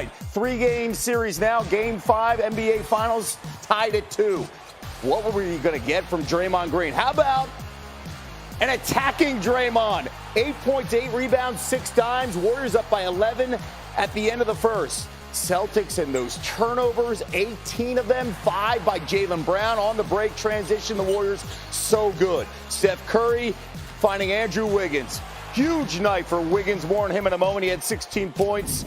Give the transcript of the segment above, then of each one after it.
Three-game series now. Game 5, NBA Finals, tied at 2. What were you going to get from Draymond Green? How about an attacking Draymond? 8 points, 8 rebounds, 6 dimes. Warriors up by 11 at the end of the first. Celtics and those turnovers, 18 of them, 5 by Jaylen Brown. On the break, transition, the Warriors, so good. Steph Curry finding Andrew Wiggins. Huge night for Wiggins. More on him in a moment. He had 16 points.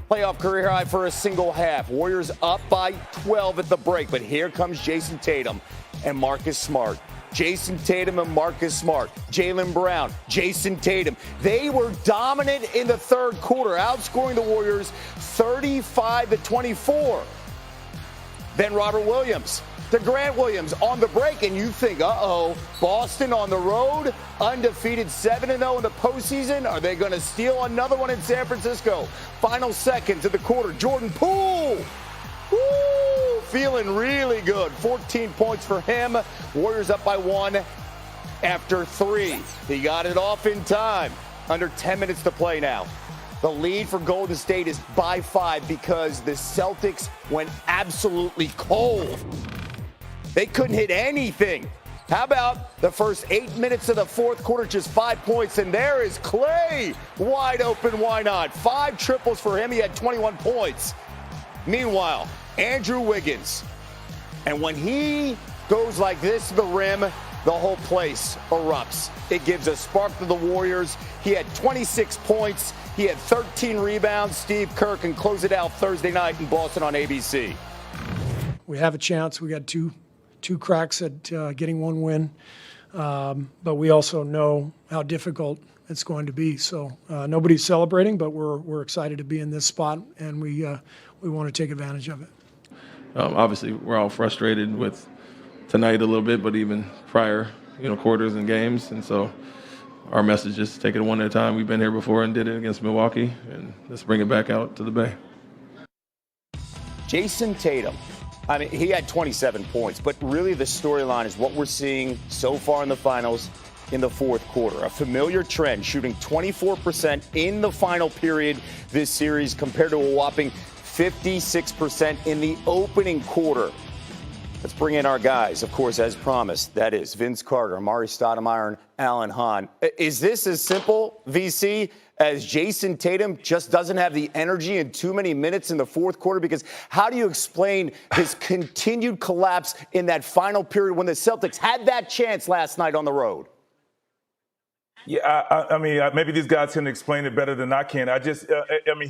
Playoff career high for a single half. Warriors up by 12 at the break. But here comes Jason Tatum and Marcus Smart. Jason Tatum and Marcus Smart. Jaylen Brown, Jason Tatum. They were dominant in the third quarter, outscoring the Warriors 35-24. Then Robert Williams to Grant Williams on the break, and you think, Boston on the road, undefeated 7-0 in the postseason. Are they going to steal another one in San Francisco? Final seconds of the quarter, Jordan Poole. Woo! Feeling really good. 14 points for him. Warriors up by 1 after 3. He got it off in time. Under 10 minutes to play now. The lead for Golden State is by 5 because the Celtics went absolutely cold. They couldn't hit anything. How about the first 8 minutes of the fourth quarter, just 5 points, and there is Clay wide open. Why not? 5 triples for him. He had 21 points. Meanwhile, Andrew Wiggins. And when he goes like this to the rim, the whole place erupts. It gives a spark to the Warriors. He had 26 points. He had 13 rebounds. Steve Kerr can close it out Thursday night in Boston on ABC. We have a chance. We got two cracks at getting one win. But we also know how difficult it's going to be. So nobody's celebrating, but we're excited to be in this spot, and we want to take advantage of it. Obviously, we're all frustrated with tonight a little bit, but even prior, quarters and games. And so our message is take it one at a time. We've been here before and did it against Milwaukee, and let's bring it back out to the Bay. Jason Tatum. I mean, he had 27 points, but really the storyline is what we're seeing so far in the finals in the fourth quarter. A familiar trend, shooting 24% in the final period this series compared to a whopping 56% in the opening quarter. Let's bring in our guys, of course, as promised. That is Vince Carter, Amari Stoudemire, and Alan Hahn. Is this as simple, VC, as Jason Tatum just doesn't have the energy in too many minutes in the fourth quarter? Because how do you explain his continued collapse in that final period when the Celtics had that chance last night on the road? Yeah, I mean, maybe these guys can explain it better than I can.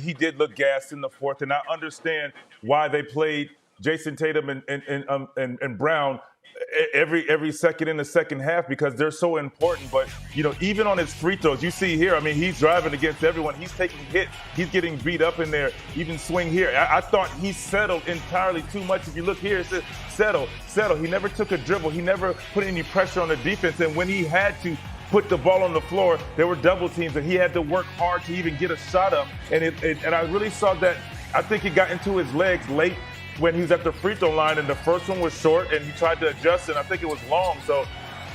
He did look gassed in the fourth, and I understand why they played Jason Tatum and Brown every second in the second half, because they're so important. But, even on his free throws, you see here, he's driving against everyone. He's taking hits. He's getting beat up in there, even swing here. I thought he settled entirely too much. If you look here, it says settle. He never took a dribble. He never put any pressure on the defense. And when he had to put the ball on the floor, there were double teams, and he had to work hard to even get a shot up. And I really saw that. I think he got into his legs late when he was at the free throw line, and the first one was short, and he tried to adjust, and I think it was long. So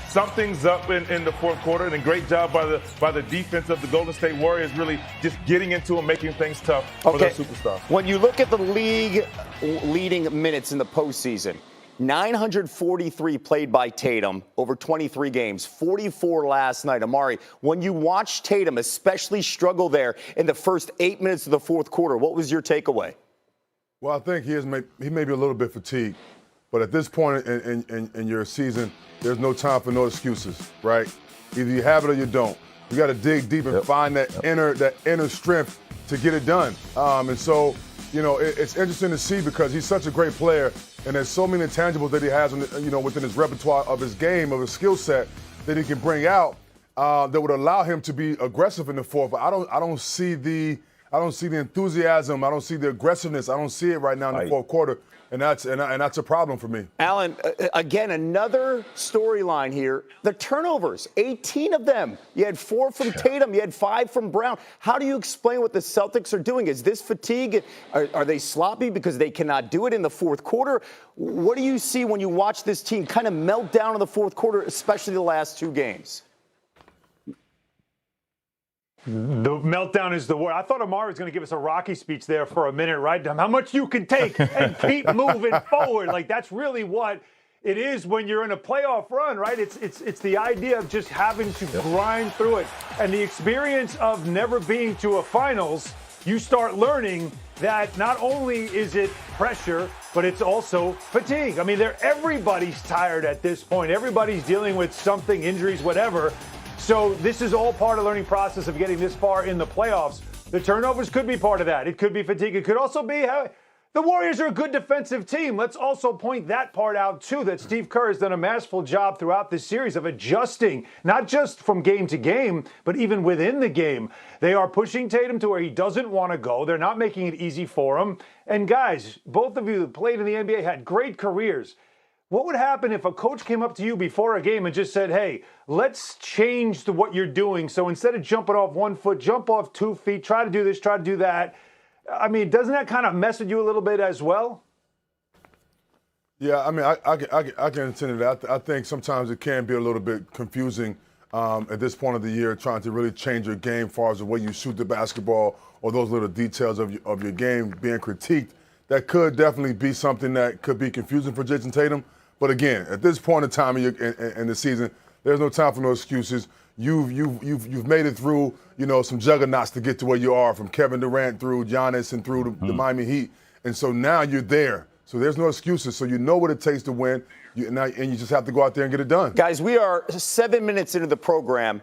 something's up in the fourth quarter, and a great job by the defense of the Golden State Warriors, really just getting into and making things tough for their superstars. When you look at the league leading minutes in the postseason, 943 played by Tatum over 23 games, 44 last night. Amari, when you watch Tatum especially struggle there in the first 8 minutes of the fourth quarter, what was your takeaway? Well, I think he may be a little bit fatigued, but at this point in your season, there's no time for no excuses, right? Either you have it or you don't. You got to dig deep and find that inner strength to get it done. And so, it's interesting to see because he's such a great player, and there's so many intangibles that he has, within his repertoire of his game, of his skill set that he can bring out that would allow him to be aggressive in the fourth. But I don't see the enthusiasm. I don't see the aggressiveness. I don't see it right now in the fourth quarter, and that's a problem for me. Alan, again, another storyline here. The turnovers, 18 of them. You had 4 from Tatum. You had 5 from Brown. How do you explain what the Celtics are doing? Is this fatigue? Are they sloppy because they cannot do it in the fourth quarter? What do you see when you watch this team kind of melt down in the fourth quarter, especially the last 2 games? The meltdown is the word. I thought Amari was going to give us a Rocky speech there for a minute, right? How much you can take and keep moving forward. Like, that's really what it is when you're in a playoff run, right? It's the idea of just having to grind through it. And the experience of never being to a finals, you start learning that not only is it pressure, but it's also fatigue. I mean, everybody's tired at this point. Everybody's dealing with something, injuries, whatever. So this is all part of the learning process of getting this far in the playoffs. The turnovers could be part of that. It could be fatigue. It could also be how the Warriors are a good defensive team. Let's also point that part out, too, that Steve Kerr has done a masterful job throughout this series of adjusting, not just from game to game, but even within the game. They are pushing Tatum to where he doesn't want to go. They're not making it easy for him. And guys, both of you that played in the NBA had great careers. What would happen if a coach came up to you before a game and just said, hey, let's change what you're doing. So instead of jumping off 1 foot, jump off 2 feet, try to do this, try to do that. I mean, doesn't that kind of mess with you a little bit as well? Yeah, I mean, I can attend to that. I think sometimes it can be a little bit confusing at this point of the year, trying to really change your game as far as the way you shoot the basketball or those little details of your game being critiqued. That could definitely be something that could be confusing for Jason Tatum. But again, at this point in time in the season, there's no time for no excuses. You've made it through, some juggernauts to get to where you are, from Kevin Durant through Giannis and through the Miami Heat. And so now you're there. So there's no excuses. So you know what it takes to win, and you just have to go out there and get it done. Guys, we are 7 minutes into the program,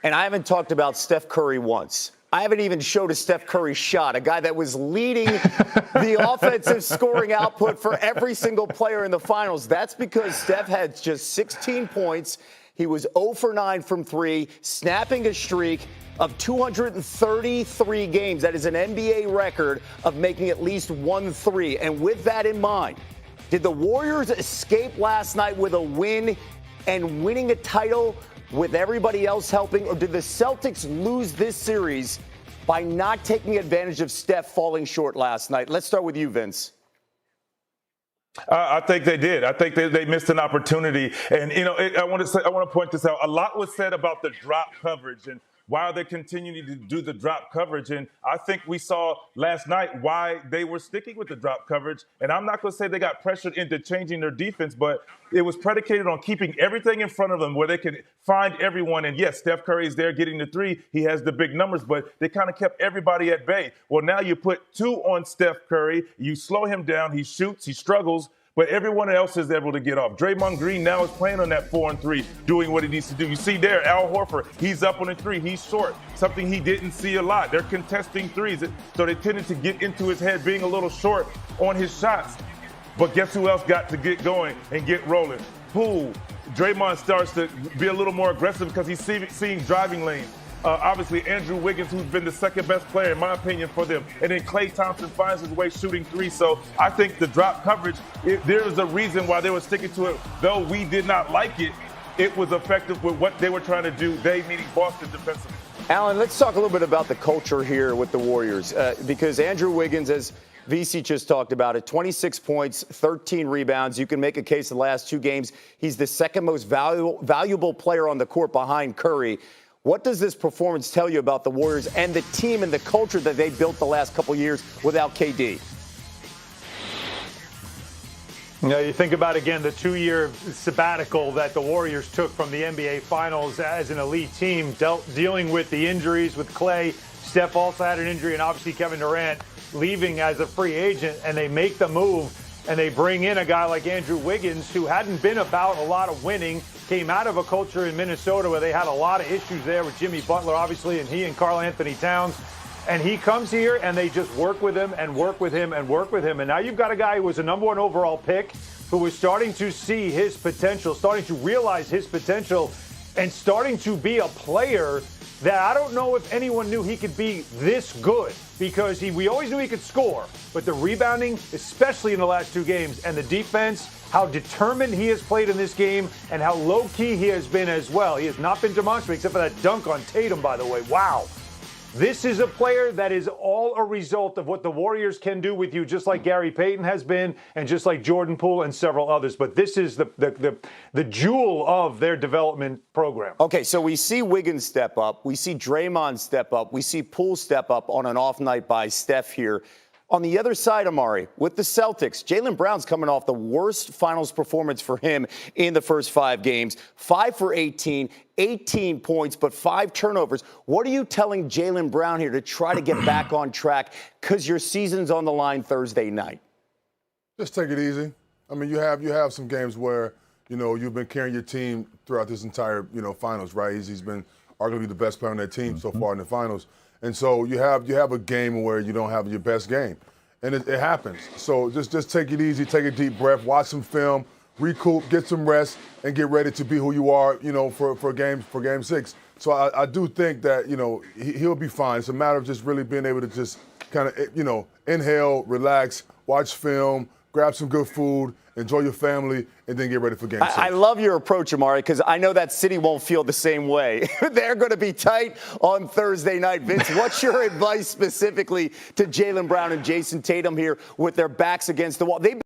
and I haven't talked about Steph Curry once. I haven't even showed a Steph Curry shot, a guy that was leading the offensive scoring output for every single player in the finals. That's because Steph had just 16 points. He was 0 for 9 from 3, snapping a streak of 233 games. That is an NBA record of making at least 1 3. And with that in mind, did the Warriors escape last night with a win and winning a title with everybody else helping, or did the Celtics lose this series by not taking advantage of Steph falling short last night? Let's start with you, Vince. I think they did. I think they missed an opportunity. And, I want to point this out. A lot was said about the drop coverage and why are they continuing to do the drop coverage. And I think we saw last night why they were sticking with the drop coverage. And I'm not going to say they got pressured into changing their defense, but it was predicated on keeping everything in front of them where they could find everyone. And yes, Steph Curry is there getting the 3. He has the big numbers, but they kind of kept everybody at bay. Well, now you put 2 on Steph Curry. You slow him down. He shoots. He struggles. But everyone else is able to get off. Draymond Green now is playing on that 4 and 3, doing what he needs to do. You see there, Al Horford, he's up on a 3. He's short, something he didn't see a lot. They're contesting threes, so they tended to get into his head, being a little short on his shots. But guess who else got to get going and get rolling? Poole. Draymond starts to be a little more aggressive because he's seeing driving lanes. Obviously, Andrew Wiggins, who's been the second best player, in my opinion, for them. And then Klay Thompson finds his way shooting 3. So I think the drop coverage, there is a reason why they were sticking to it. Though we did not like it, it was effective with what they were trying to do, they meaning Boston defensively. Alan, let's talk a little bit about the culture here with the Warriors. Because Andrew Wiggins, as VC just talked about it, 26 points, 13 rebounds. You can make a case the last 2 games. He's the second most valuable player on the court behind Curry. What does this performance tell you about the Warriors and the team and the culture that they built the last couple years without KD? You think about, again, the 2-year sabbatical that the Warriors took from the NBA Finals as an elite team, dealing with the injuries with Klay. Steph also had an injury, and obviously Kevin Durant leaving as a free agent, and they make the move, and they bring in a guy like Andrew Wiggins, who hadn't been about a lot of winning, came out of a culture in Minnesota where they had a lot of issues there with Jimmy Butler, obviously, and he and Karl Anthony Towns. And he comes here, and they just work with him and work with him and work with him. And now you've got a guy who was a number 1 overall pick, who was starting to see his potential, starting to realize his potential, and starting to be a player that I don't know if anyone knew he could be this good, because we always knew he could score. But the rebounding, especially in the last 2 games, and the defense, how determined he has played in this game, and how low-key he has been as well. He has not been demonstrative, except for that dunk on Tatum, by the way. Wow. This is a player that is all a result of what the Warriors can do with you, just like Gary Payton has been, and just like Jordan Poole and several others. But this is the jewel of their development program. Okay, so we see Wiggins step up. We see Draymond step up. We see Poole step up on an off night by Steph here. On the other side, Amari, with the Celtics, Jaylen Brown's coming off the worst finals performance for him in the first 5 games. 5 for 18, 18 points, but 5 turnovers. What are you telling Jaylen Brown here to try to get back on track because your season's on the line Thursday night? Just take it easy. I mean, you have some games where, you've been carrying your team throughout this entire, finals, right? He's been arguably the best player on that team so far in the finals. And so you have a game where you don't have your best game, and it happens. So just take it easy, take a deep breath, watch some film, recoup, get some rest, and get ready to be who you are, for game 6. So I do think that he'll be fine. It's a matter of just really being able to just kind of inhale, relax, watch film, grab some good food, enjoy your family, and then get ready for game 6. I love your approach, Amari, because I know that city won't feel the same way. They're going to be tight on Thursday night. Vince, what's your advice specifically to Jaylen Brown and Jason Tatum here with their backs against the wall?